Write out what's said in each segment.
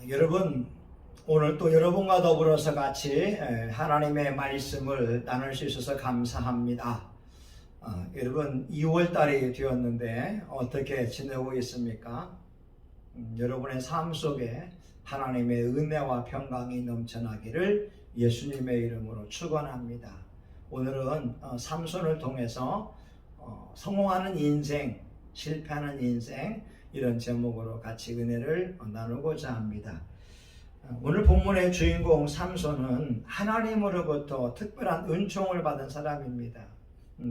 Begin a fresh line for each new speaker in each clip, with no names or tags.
여러분, 오늘 또 여러분과 더불어서 같이 하나님의 말씀을 나눌 수 있어서 감사합니다. 여러분, 2월 달이 되었는데 어떻게 지내고 있습니까? 여러분의 삶 속에 하나님의 은혜와 평강이 넘쳐나기를 예수님의 이름으로 축원합니다. 오늘은 삼손을 통해서 성공하는 인생, 실패하는 인생, 이런 제목으로 같이 은혜를 나누고자 합니다. 오늘 본문의 주인공 삼손은 하나님으로부터 특별한 은총을 받은 사람입니다.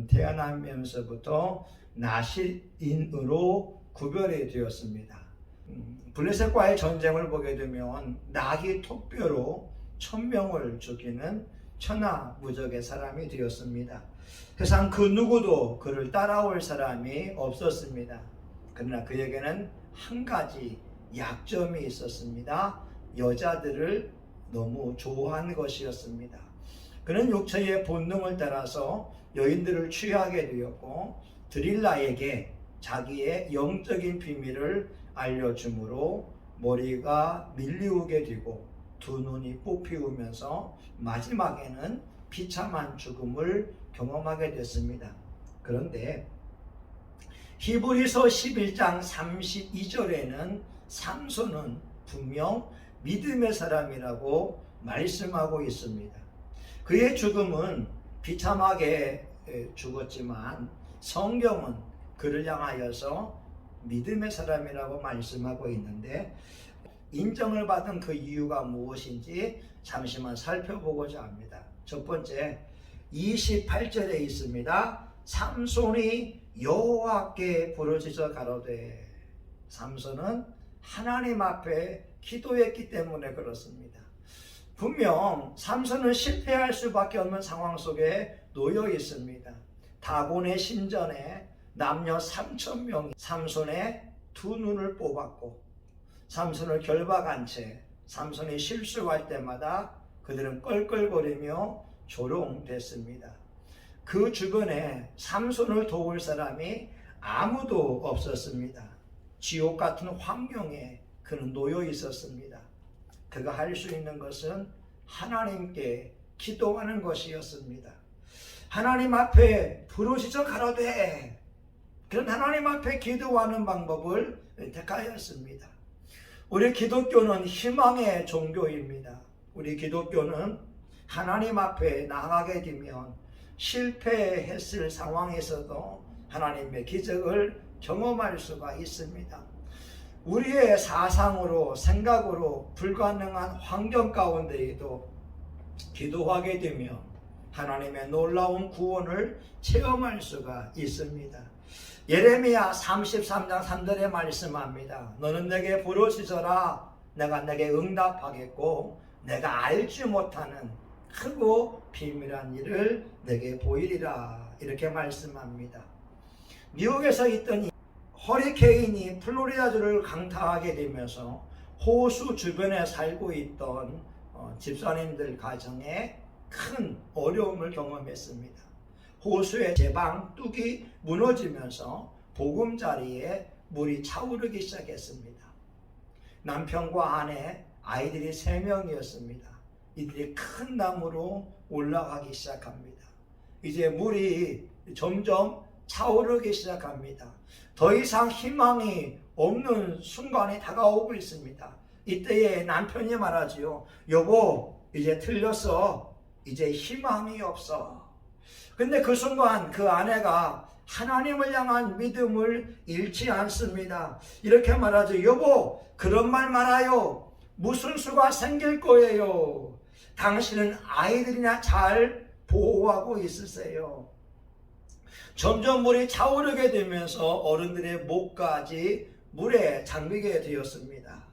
태어나면서부터 나실인으로 구별이 되었습니다. 블레셋과의 전쟁을 보게 되면 나귀 톡뼈로 1000명을 죽이는 천하무적의 사람이 되었습니다. 세상 그 누구도 그를 따라올 사람이 없었습니다. 그러나 그에게는 한 가지 약점이 있었습니다. 여자들을 너무 좋아한 것이었습니다. 그는 육체의 본능을 따라서 여인들을 취하게 되었고 드릴라에게 자기의 영적인 비밀을 알려주므로 머리가 밀리우게 되고 두 눈이 뽑히우면서 마지막에는 비참한 죽음을 경험하게 됐습니다. 그런데 히브리서 11장 32절에는 삼손은 분명 믿음의 사람이라고 말씀하고 있습니다. 그의 죽음은 비참하게 죽었지만 성경은 그를 향하여서 믿음의 사람이라고 말씀하고 있는데 인정을 받은 그 이유가 무엇인지 잠시만 살펴보고자 합니다. 첫 번째, 28절에 있습니다. 삼손이 여호와께 부르짖어 가로되. 삼손은 하나님 앞에 기도했기 때문에 그렇습니다. 분명 삼손은 실패할 수밖에 없는 상황 속에 놓여 있습니다. 다곤의 신전에 남녀 3000명이 삼손의 두 눈을 뽑았고 삼손을 결박한 채 삼손이 실수할 때마다 그들은 껄껄거리며 조롱됐습니다. 그 주변에 삼손을 도울 사람이 아무도 없었습니다. 지옥 같은 환경에 그는 놓여 있었습니다. 그가 할 수 있는 것은 하나님께 기도하는 것이었습니다. 하나님 앞에 부르짖어 가로되. 그런 하나님 앞에 기도하는 방법을 택하였습니다. 우리 기독교는 희망의 종교입니다. 우리 기독교는 하나님 앞에 나가게 되면 실패했을 상황에서도 하나님의 기적을 경험할 수가 있습니다. 우리의 사상으로 생각으로 불가능한 환경 가운데에도 기도하게 되면 하나님의 놀라운 구원을 체험할 수가 있습니다. 예레미야 33장 3절에 말씀합니다. 너는 내게 부르짖어라. 내가 내게 응답하겠고 내가 알지 못하는 크고 비밀한 일을 내게 보이리라. 이렇게 말씀합니다. 미국에서 있던 허리케인이 플로리다주를 강타하게 되면서 호수 주변에 살고 있던 집사님들 가정에 큰 어려움을 경험했습니다. 호수의 제방 뚝이 무너지면서 보금자리에 물이 차오르기 시작했습니다. 남편과 아내, 아이들이 3명이었습니다. 이들이 큰 나무로 올라가기 시작합니다. 이제 물이 점점 차오르기 시작합니다. 더 이상 희망이 없는 순간이 다가오고 있습니다. 이때에 남편이 말하지요. 여보, 이제 틀렸어. 이제 희망이 없어. 근데 그 순간 그 아내가 하나님을 향한 믿음을 잃지 않습니다. 이렇게 말하죠. 여보, 그런 말 말아요. 무슨 수가 생길 거예요. 당신은 아이들이나 잘 보호하고 있으세요. 점점 물이 차오르게 되면서 어른들의 목까지 물에 잠기게 되었습니다.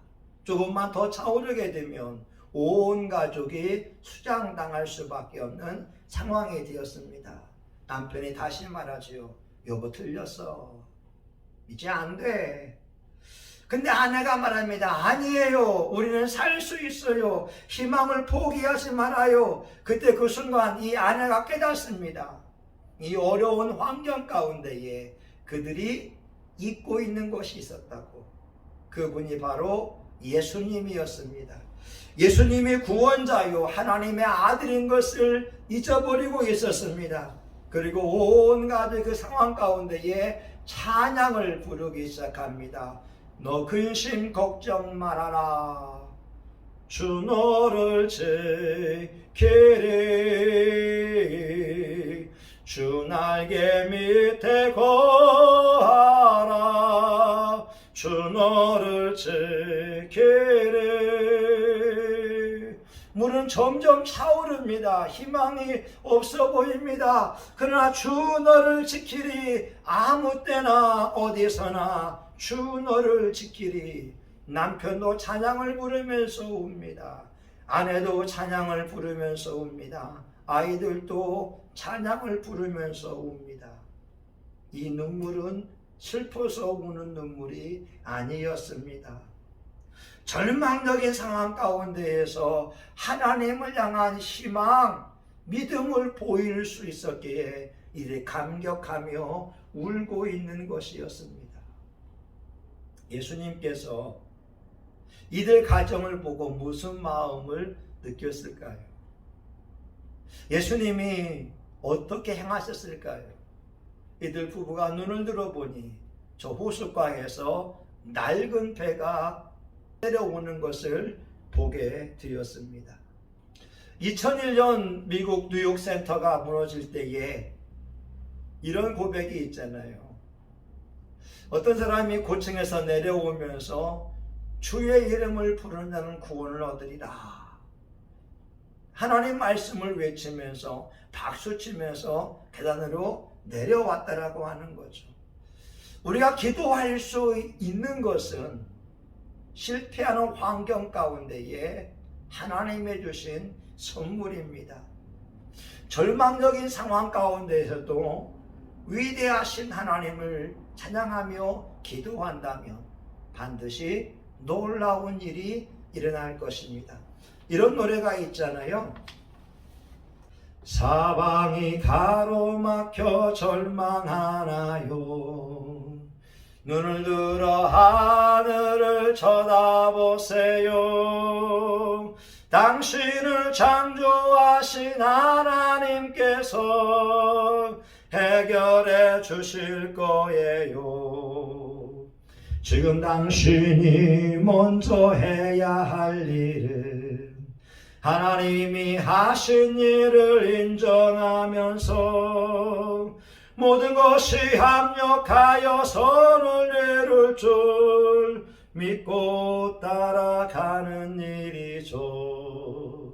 조금만 더 차오르게 되면 온 가족이 수장당할 수밖에 없는 상황이 되었습니다. 남편이 다시 말하지요. 여보, 틀렸어. 이제 안 돼. 근데 아내가 말합니다. 아니에요. 우리는 살 수 있어요. 희망을 포기하지 말아요. 그때 그 순간 이 아내가 깨닫습니다. 이 어려운 환경 가운데에 그들이 잊고 있는 것이 있었다고. 그분이 바로 예수님이었습니다. 예수님이 구원자요 하나님의 아들인 것을 잊어버리고 있었습니다. 그리고 온 가족이 그 상황 가운데에 찬양을 부르기 시작합니다. 너 근심 걱정 말아라. 주 너를 지키리. 주 날개 밑에 거하라. 주 너를 지키리. 물은 점점 차오릅니다. 희망이 없어 보입니다. 그러나 주 너를 지키리. 아무 때나 어디서나 주 너를 지키리. 남편도 찬양을 부르면서 웁니다. 아내도 찬양을 부르면서 웁니다. 아이들도 찬양을 부르면서 웁니다. 이 눈물은 슬퍼서 우는 눈물이 아니었습니다. 절망적인 상황 가운데에서 하나님을 향한 희망, 믿음을 보일 수 있었기에 이를 감격하며 울고 있는 것이었습니다. 예수님께서 이들 가정을 보고 무슨 마음을 느꼈을까요? 예수님이 어떻게 행하셨을까요? 이들 부부가 눈을 들어보니 저 호숫가에서 낡은 배가 내려오는 것을 보게 되었습니다. 2001년 미국 뉴욕 센터가 무너질 때에 이런 고백이 있잖아요. 어떤 사람이 고층에서 내려오면서 주의 이름을 부르는 자는 구원을 얻으리라. 하나님 말씀을 외치면서 박수치면서 계단으로 내려왔다라고 하는 거죠. 우리가 기도할 수 있는 것은 실패하는 환경 가운데에 하나님이 주신 선물입니다. 절망적인 상황 가운데에서도 위대하신 하나님을 찬양하며 기도한다면 반드시 놀라운 일이 일어날 것입니다. 이런 노래가 있잖아요. 사방이 가로막혀 절망하나요. 눈을 들어 하늘을 쳐다보세요. 당신을 창조하신 하나님께서 해결해 주실 거예요. 지금 당신이 먼저 해야 할 일은 하나님이 하신 일을 인정하면서 모든 것이 합력하여 선을 이룰 줄 믿고 따라가는 일이죠.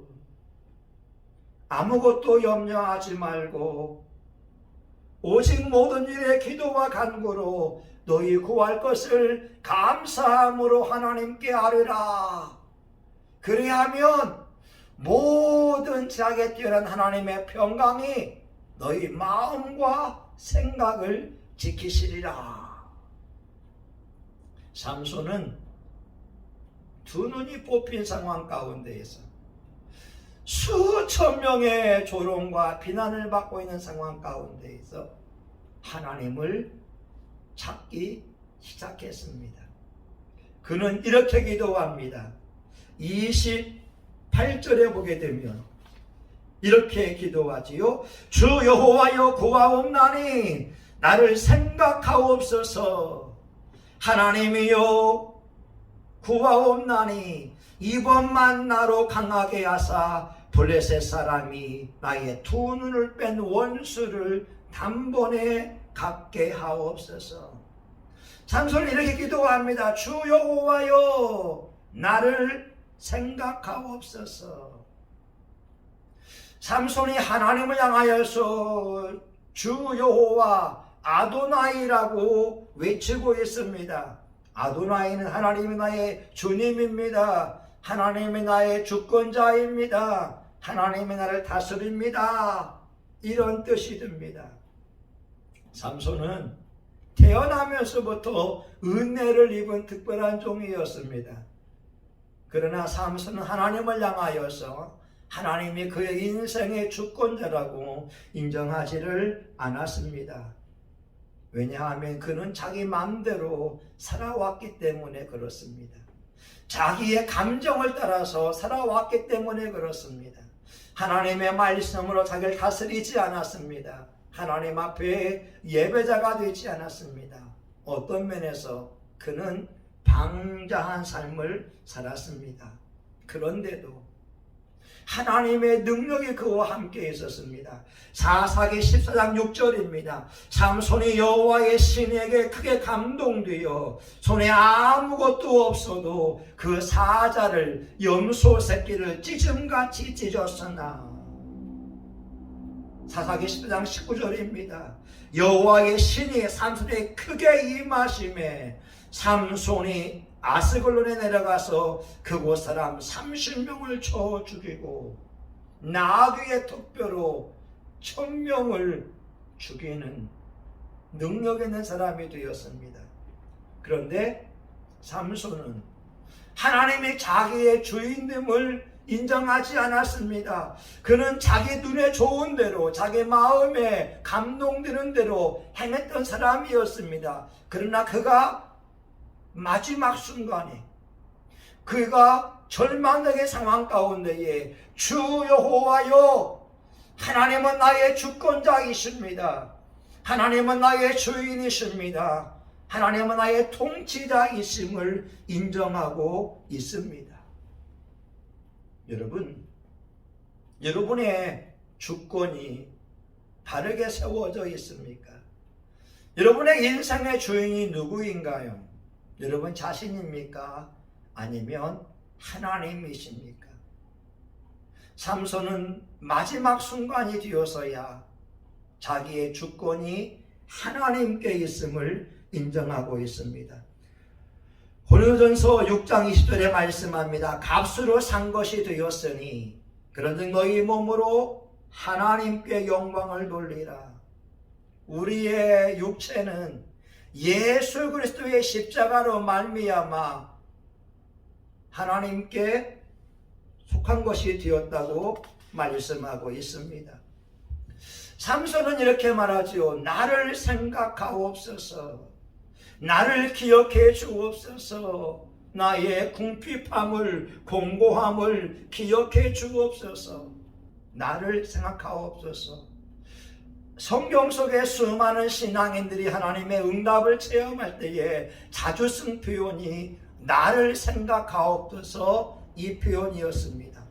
아무것도 염려하지 말고 오직 모든 일에 기도와 간구로 너희 구할 것을 감사함으로 하나님께 아뢰라. 그리하면 모든 지각에 뛰어난 하나님의 평강이 너희 마음과 생각을 지키시리라. 삼손은 두 눈이 뽑힌 상황 가운데에서 수천 명의 조롱과 비난을 받고 있는 상황 가운데에서 하나님을 찾기 시작했습니다. 그는 이렇게 기도합니다. 28절에 보게 되면 이렇게 기도하지요. 주 여호와여 구하옵나니 나를 생각하옵소서. 하나님이여 구하옵나니 이번만 나로 강하게 하사 블레셋 사람이 나의 두 눈을 뺀 원수를 단번에 갚게 하옵소서. 삼손이 이렇게 기도합니다. 주 여호와여 나를 생각하옵소서. 삼손이 하나님을 향하여서 주 여호와 아도나이라고 외치고 있습니다. 아도나이는 하나님이 나의 주님입니다. 하나님이 나의 주권자입니다. 하나님이 나를 다스립니다. 이런 뜻이 듭니다. 삼손은 태어나면서부터 은혜를 입은 특별한 종이었습니다. 그러나 삼손은 하나님을 향하여서 하나님이 그의 인생의 주권자라고 인정하지를 않았습니다. 왜냐하면 그는 자기 마음대로 살아왔기 때문에 그렇습니다. 자기의 감정을 따라서 살아왔기 때문에 그렇습니다. 하나님의 말씀으로 자기를 다스리지 않았습니다. 하나님 앞에 예배자가 되지 않았습니다. 어떤 면에서 그는 방자한 삶을 살았습니다. 그런데도 하나님의 능력이 그와 함께 있었습니다. 사사기 14장 6절입니다. 삼손이 여호와의 신에게 크게 감동되어 손에 아무것도 없어도 그 사자를 염소 새끼를 찢음같이 찢었으나, 사사기 14장 19절입니다. 여호와의 신이 삼손에게 크게 임하심에 삼손이 아스글론에 내려가서 그곳 사람 30명을 쳐 죽이고 나귀의 턱뼈로 1000명을 죽이는 능력 있는 사람이 되었습니다. 그런데 삼손은 하나님이 자기의 주인됨을 인정하지 않았습니다. 그는 자기 눈에 좋은 대로, 자기 마음에 감동되는 대로 행했던 사람이었습니다. 그러나 그가 마지막 순간에, 그가 절망적인 상황 가운데에 주 여호와여, 하나님은 나의 주권자이십니다. 하나님은 나의 주인이십니다. 하나님은 나의 통치자이심을 인정하고 있습니다. 여러분, 여러분의 주권이 바르게 세워져 있습니까? 여러분의 인생의 주인이 누구인가요? 여러분 자신입니까? 아니면 하나님이십니까? 삼손은 마지막 순간이 되어서야 자기의 주권이 하나님께 있음을 인정하고 있습니다. 고린도전서 6장 20절에 말씀합니다. 값으로 산 것이 되었으니 그런즉 너희 몸으로 하나님께 영광을 돌리라. 우리의 육체는 예수 그리스도의 십자가로 말미암아 하나님께 속한 것이 되었다고 말씀하고 있습니다. 삼손은 이렇게 말하지요. 나를 생각하옵소서. 나를 기억해 주옵소서. 나의 궁핍함을, 공고함을 기억해 주옵소서. 나를 생각하옵소서. 성경 속에 수많은 신앙인들이 하나님의 응답을 체험할 때에 자주 쓴 표현이 나를 생각하옵소서, 이 표현이었습니다.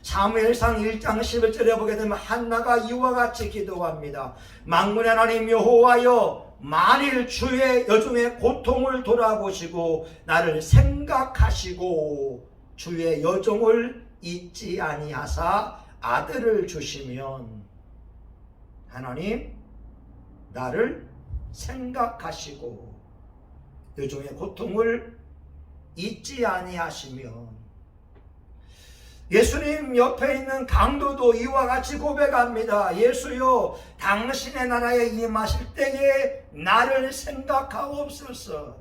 사무엘상 1장 11절에 보게 되면 한나가 이와 같이 기도합니다. 만군의 하나님 여호와여, 만일 주의 여종의 고통을 돌아보시고 나를 생각하시고 주의 여종을 잊지 아니하사 아들을 주시면, 하나님 나를 생각하시고 여종의 고통을 잊지 아니하시면, 예수님 옆에 있는 강도도 이와 같이 고백합니다. 예수여, 당신의 나라에 임하실 때에 나를 생각하옵소서.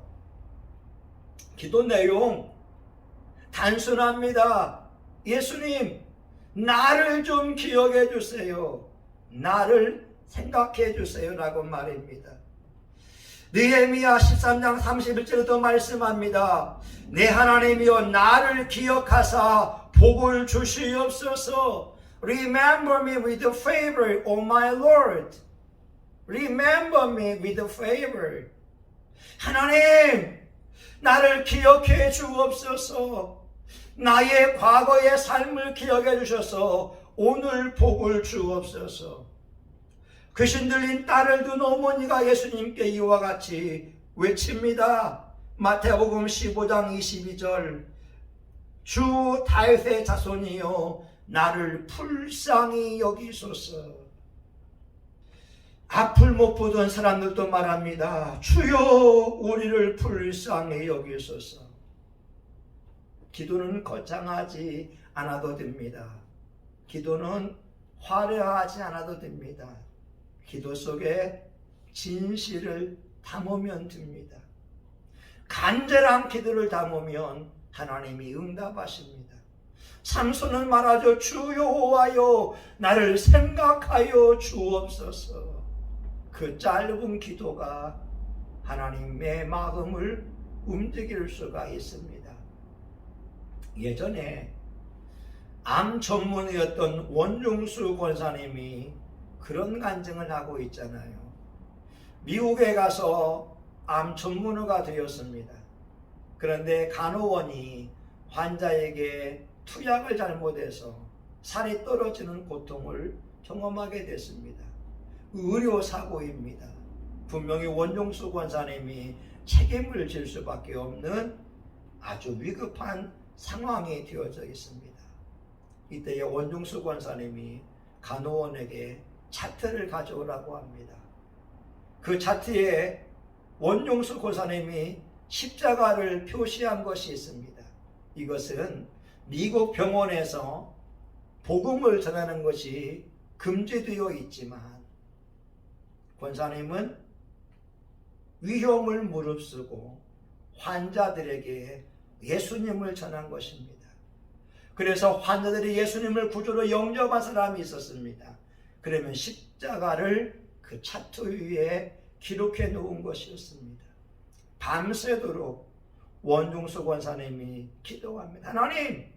기도 내용 단순합니다. 예수님, 나를 좀 기억해 주세요. 나를 생각해 주세요 라고 말입니다. 느헤미야 13장 31절에도 말씀합니다. 내 하나님이여, 나를 기억하사 복을 주시옵소서. Remember me with the favor, O my Lord. Remember me with the favor. 하나님, 나를 기억해 주옵소서. 나의 과거의 삶을 기억해 주셔서 오늘 복을 주옵소서. 귀신 들린 딸을 둔 어머니가 예수님께 이와 같이 외칩니다. 마태복음 15장 22절. 주 다윗의 자손이여, 나를 불쌍히 여기소서. 앞을 못 보던 사람들도 말합니다. 주여, 우리를 불쌍히 여기소서. 기도는 거창하지 않아도 됩니다. 기도는 화려하지 않아도 됩니다. 기도 속에 진실을 담으면 됩니다. 간절한 기도를 담으면 하나님이 응답하십니다. 삼손은 말하죠. 주 여호와여, 나를 생각하여 주옵소서. 그 짧은 기도가 하나님의 마음을 움직일 수가 있습니다. 예전에 암 전문의였던 원중수 권사님이 그런 간증을 하고 있잖아요. 미국에 가서 암 전문의가 되었습니다. 그런데 간호원이 환자에게 투약을 잘못해서 살이 떨어지는 고통을 경험하게 됐습니다. 의료사고입니다. 분명히 원종수 권사님이 책임을 질 수밖에 없는 아주 위급한 상황이 되어져 있습니다. 이때에 원종수 권사님이 간호원에게 차트를 가져오라고 합니다. 그 차트에 원종수 권사님이 십자가를 표시한 것이 있습니다. 이것은 미국 병원에서 복음을 전하는 것이 금지되어 있지만 권사님은 위험을 무릅쓰고 환자들에게 예수님을 전한 것입니다. 그래서 환자들이 예수님을 구주로 영접한 사람이 있었습니다. 그러면 십자가를 그 차트 위에 기록해 놓은 것이었습니다. 밤새도록 원중수 권사님이 기도합니다. 하나님,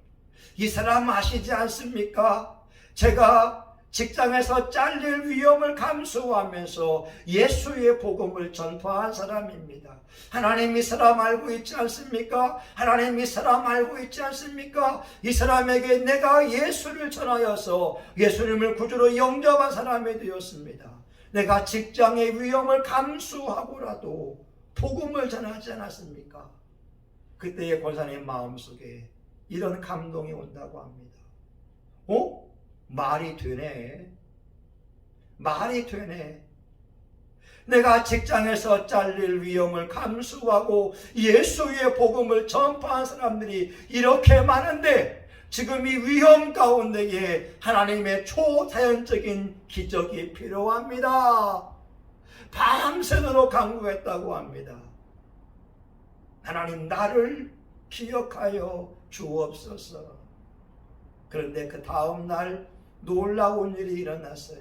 이 사람 아시지 않습니까? 제가 직장에서 잘릴 위험을 감수하면서 예수의 복음을 전파한 사람입니다. 하나님, 이 사람 알고 있지 않습니까? 하나님, 이 사람 알고 있지 않습니까? 이 사람에게 내가 예수를 전하여서 예수님을 구주로 영접한 사람이 되었습니다. 내가 직장의 위험을 감수하고라도 복음을 전하지 않았습니까? 그때의 권사님 마음속에 이런 감동이 온다고 합니다. 말이 되네. 말이 되네. 내가 직장에서 잘릴 위험을 감수하고 예수의 복음을 전파한 사람들이 이렇게 많은데 지금 이 위험 가운데에 하나님의 초자연적인 기적이 필요합니다. 밤새도록 간구했다고 합니다. 하나님, 나를 기억하여 주옵소서. 그런데 그 다음 날 놀라운 일이 일어났어요.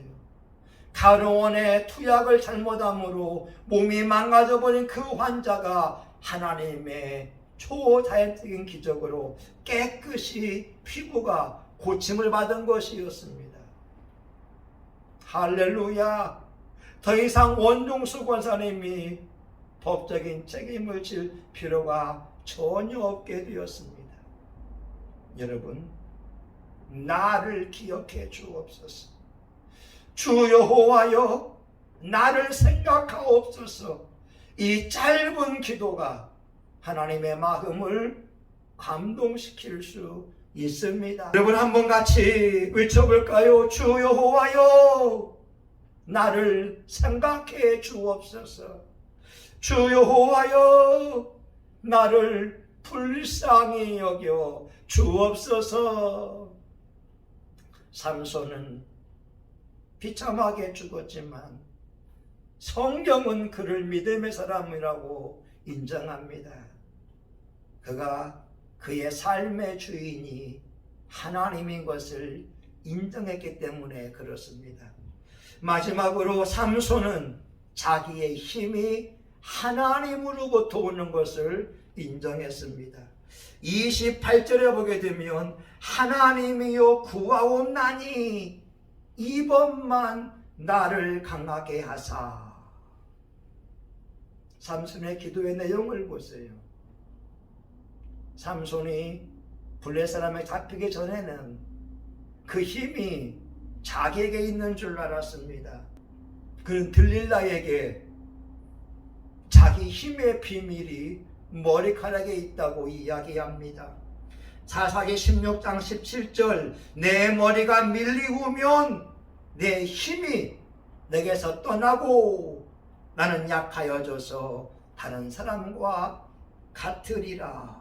간호원의 투약을 잘못함으로 몸이 망가져버린 그 환자가 하나님의 초자연적인 기적으로 깨끗이 피부가 고침을 받은 것이었습니다. 할렐루야! 더 이상 원종수 권사님이 법적인 책임을 질 필요가 전혀 없게 되었습니다. 여러분, 나를 기억해 주옵소서. 주 여호와여, 나를 생각하옵소서. 이 짧은 기도가 하나님의 마음을 감동시킬 수 있습니다. 여러분, 한번 같이 외쳐볼까요? 주 여호와여, 나를 생각해 주옵소서. 주 여호와여, 나를 불쌍히 여겨 주옵소서. 삼손은 비참하게 죽었지만 성경은 그를 믿음의 사람이라고 인정합니다. 그가 그의 삶의 주인이 하나님인 것을 인정했기 때문에 그렇습니다. 마지막으로 삼손은 자기의 힘이 하나님으로부터 오는 것을 인정했습니다. 28절에 보게 되면 하나님이여 구하옵나니 이번만 나를 강하게 하사. 삼손의 기도의 내용을 보세요. 삼손이 블레 사람에 잡히기 전에는 그 힘이 자기에게 있는 줄 알았습니다. 그는 들릴라에게 자기 힘의 비밀이 머리카락에 있다고 이야기합니다. 사사기 16장 17절, 내 머리가 밀리우면 내 힘이 내게서 떠나고 나는 약하여져서 다른 사람과 같으리라.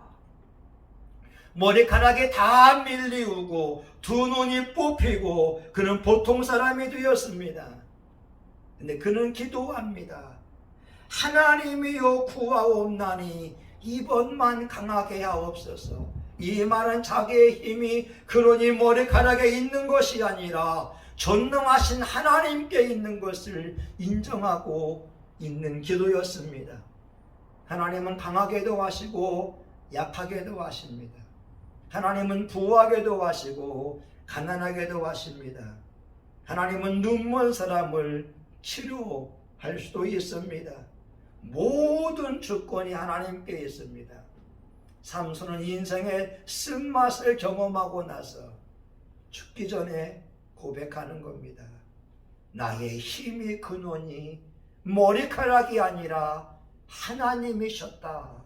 머리카락이 다 밀리우고 두 눈이 뽑히고 그는 보통 사람이 되었습니다. 근데 그는 기도합니다. 하나님이여 구하옵나니 이번만 강하게 하옵소서. 이 말은 자기의 힘이 그러니 머리카락에 있는 것이 아니라 전능하신 하나님께 있는 것을 인정하고 있는 기도였습니다. 하나님은 강하게도 하시고 약하게도 하십니다. 하나님은 부하게도 하시고 가난하게도 하십니다. 하나님은 눈먼 사람을 치료할 수도 있습니다. 모든 주권이 하나님께 있습니다. 삼손은 인생의 쓴맛을 경험하고 나서 죽기 전에 고백하는 겁니다. 나의 힘이 근원이 머리카락이 아니라 하나님이셨다.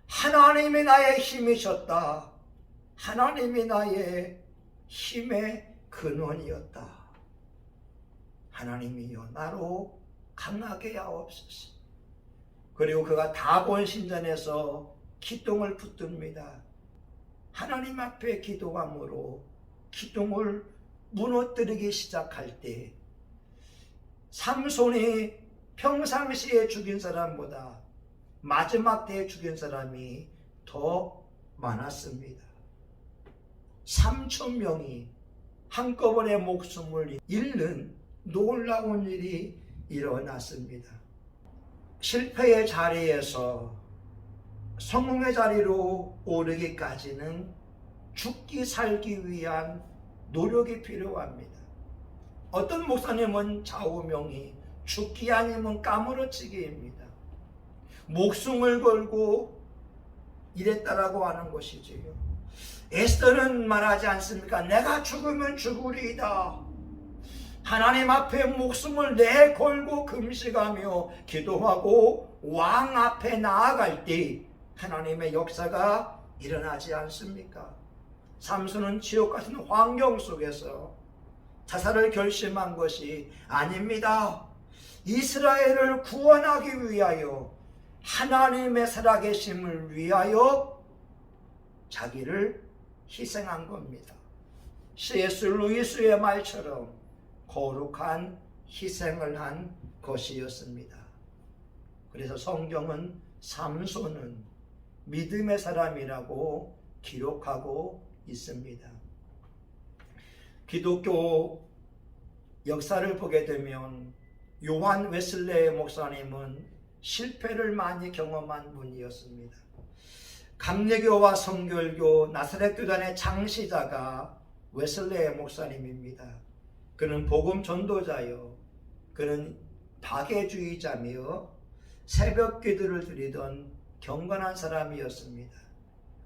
하나님이 나의 힘이셨다. 하나님이 나의 힘의 근원이었다. 하나님이여 나로 강하게 하옵소서. 그리고 그가 다곤 신전에서 기둥을 붙듭니다. 하나님 앞에 기도함으로 기둥을 무너뜨리기 시작할 때 삼손이 평상시에 죽인 사람보다 마지막 때에 죽인 사람이 더 많았습니다. 3,000명이 한꺼번에 목숨을 잃는 놀라운 일이 일어났습니다. 실패의 자리에서 성공의 자리로 오르기까지는 죽기 살기 위한 노력이 필요합니다. 어떤 목사님은 좌우명이, 죽기 아니면 까무러치기입니다. 목숨을 걸고 일했다라고 하는 것이지요. 에스더는 말하지 않습니까? 내가 죽으면 죽으리이다. 하나님 앞에 목숨을 내걸고 금식하며 기도하고 왕 앞에 나아갈 때 하나님의 역사가 일어나지 않습니까? 삼손은 지옥 같은 환경 속에서 자살을 결심한 것이 아닙니다. 이스라엘을 구원하기 위하여, 하나님의 살아계심을 위하여 자기를 희생한 겁니다. C.S. 루이스의 말처럼 거룩한 희생을 한 것이었습니다. 그래서 성경은 삼손은 믿음의 사람이라고 기록하고 있습니다. 기독교 역사를 보게 되면 요한 웨슬레 목사님은 실패를 많이 경험한 분이었습니다. 감리교와 성결교 나사렛 교단의 창시자가 웨슬레 목사님입니다. 그는 복음 전도자요, 그는 박애주의자며 새벽 기도를 드리던 경건한 사람이었습니다.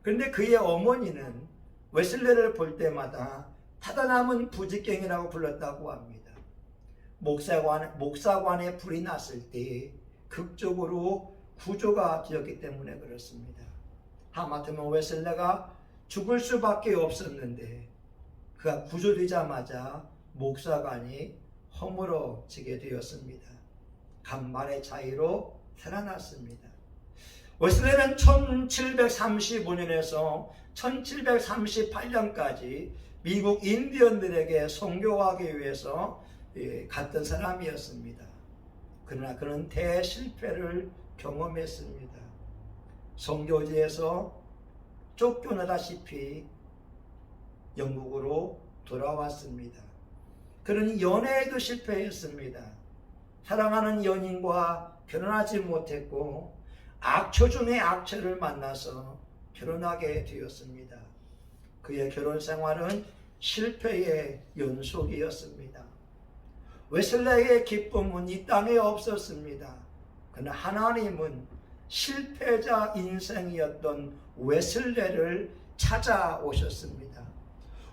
그런데 그의 어머니는 웨슬레를 볼 때마다 타다남은 부지깽이라고 불렀다고 합니다. 목사관에 불이 났을 때 극적으로 구조가 되었기 때문에 그렇습니다. 하마터면 웨슬레가 죽을 수밖에 없었는데 그가 구조되자마자 목사관이 허물어지게 되었습니다. 간만의 차이로 살아났습니다. 웨슬레는 1735년에서 1738년까지 미국 인디언들에게 선교하기 위해서 갔던 사람이었습니다. 그러나 그는 대실패를 경험했습니다. 선교지에서 쫓겨나다시피 영국으로 돌아왔습니다. 그는 연애에도 실패했습니다. 사랑하는 연인과 결혼하지 못했고 악처 중에 악처를 만나서 결혼하게 되었습니다. 그의 결혼 생활은 실패의 연속이었습니다. 웨슬레의 기쁨은 이 땅에 없었습니다. 그러나 하나님은 실패자 인생이었던 웨슬레를 찾아오셨습니다.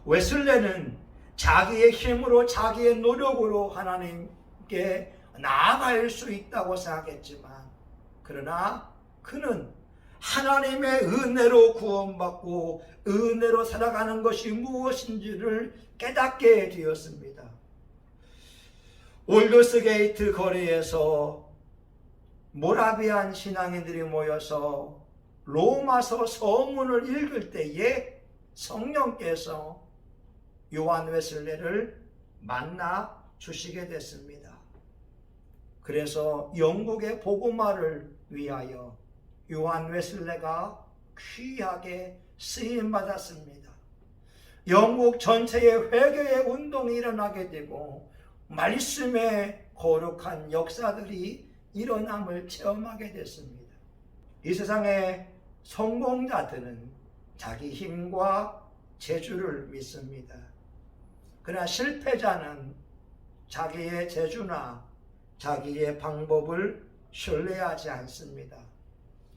웨슬레는 자기의 힘으로, 자기의 노력으로 하나님께 나아갈 수 있다고 생각했지만, 그러나 그는 하나님의 은혜로 구원받고 은혜로 살아가는 것이 무엇인지를 깨닫게 되었습니다. 올더스게이트 거리에서 모라비안 신앙인들이 모여서 로마서 서문을 읽을 때에 성령께서 요한 웨슬레를 만나 주시게 됐습니다. 그래서 영국의 복음화를 위하여 요한 웨슬레가 귀하게 쓰임받았습니다. 영국 전체의 회개의 운동이 일어나게 되고 말씀의 거룩한 역사들이 일어남을 체험하게 됐습니다. 이 세상의 성공자들은 자기 힘과 재주를 믿습니다. 그러나 실패자는 자기의 재주나 자기의 방법을 신뢰하지 않습니다.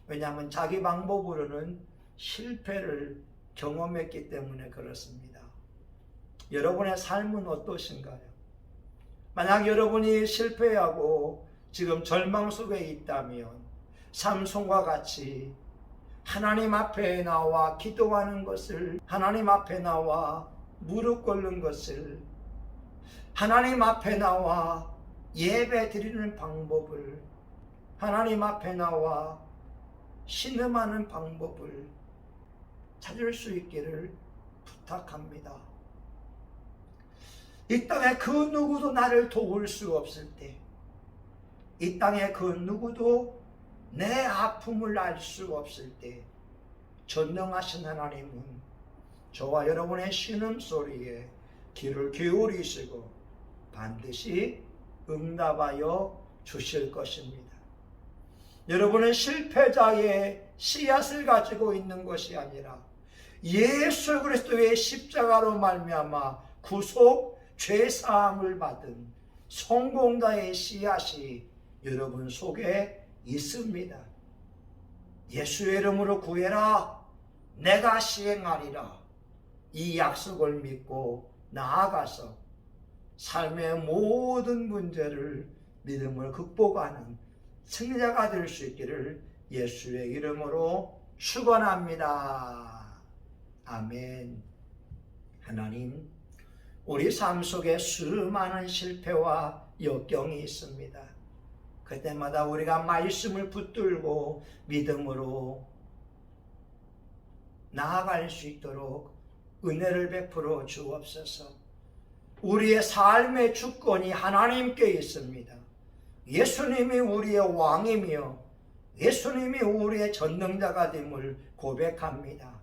왜냐하면 자기 방법으로는 실패를 경험했기 때문에 그렇습니다. 여러분의 삶은 어떠신가요? 만약 여러분이 실패하고 지금 절망 속에 있다면 삼손과 같이 하나님 앞에 나와 기도하는 것을, 하나님 앞에 나와 무릎 꿇는 것을, 하나님 앞에 나와 예배 드리는 방법을, 하나님 앞에 나와 신음하는 방법을 찾을 수 있기를 부탁합니다. 이 땅에 그 누구도 나를 도울 수 없을 때, 이 땅에 그 누구도 내 아픔을 알 수 없을 때, 전능하신 하나님은 저와 여러분의 신음소리에 귀를 기울이시고 반드시 응답하여 주실 것입니다. 여러분은 실패자의 씨앗을 가지고 있는 것이 아니라 예수 그리스도의 십자가로 말미암아 구속 죄사함을 받은 성공자의 씨앗이 여러분 속에 있습니다. 예수의 이름으로 구해라, 내가 시행하리라. 이 약속을 믿고 나아가서 삶의 모든 문제를 믿음을 극복하는 승리자가 될 수 있기를 예수의 이름으로 축원합니다. 아멘. 하나님, 우리 삶 속에 수많은 실패와 역경이 있습니다. 그때마다 우리가 말씀을 붙들고 믿음으로 나아갈 수 있도록 은혜를 베풀어 주옵소서. 우리의 삶의 주권이 하나님께 있습니다. 예수님이 우리의 왕이며 예수님이 우리의 전능자가 됨을 고백합니다.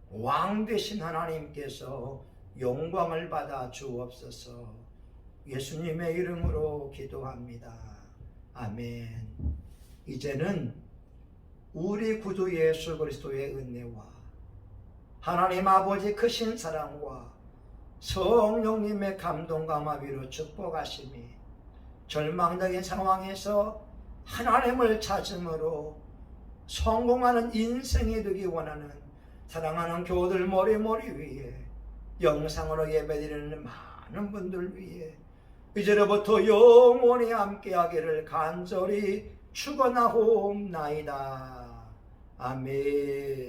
왕 되신 하나님께서 영광을 받아 주옵소서. 예수님의 이름으로 기도합니다. 아멘. 이제는 우리 구주 예수 그리스도의 은혜와 하나님 아버지 크신 사랑과 성령님의 감동과 마비로 축복하심이 절망적인 상황에서 하나님을 찾음으로 성공하는 인생이 되기 원하는 사랑하는 교우들 머리 위에 영상으로 예배드리는 많은 분들 위해 이제로부터 영원히 함께하기를 간절히 축원하옵나이다. 아멘.